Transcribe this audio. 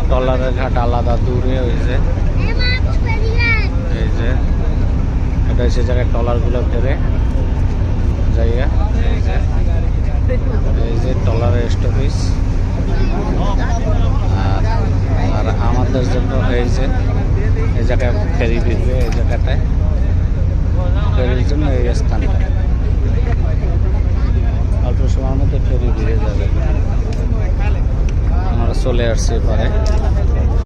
ট্রলারের ঘাট আলাদা দূরে হয়েছে। এই যে এটা সে জায়গায় ট্রলারগুলো ফেরে জায়গা। এই যে ট্রলারের স্টপেজ। আর আমাদের জন্য এই যে এই জায়গায় ফেরি ফিরবে, এই জায়গাটায় ফেরির জন্য এই স্থানটা অল্প সময়ের মধ্যে ফেরি ভিড়ে যাবে। আমরা চলে আসছি এবারে।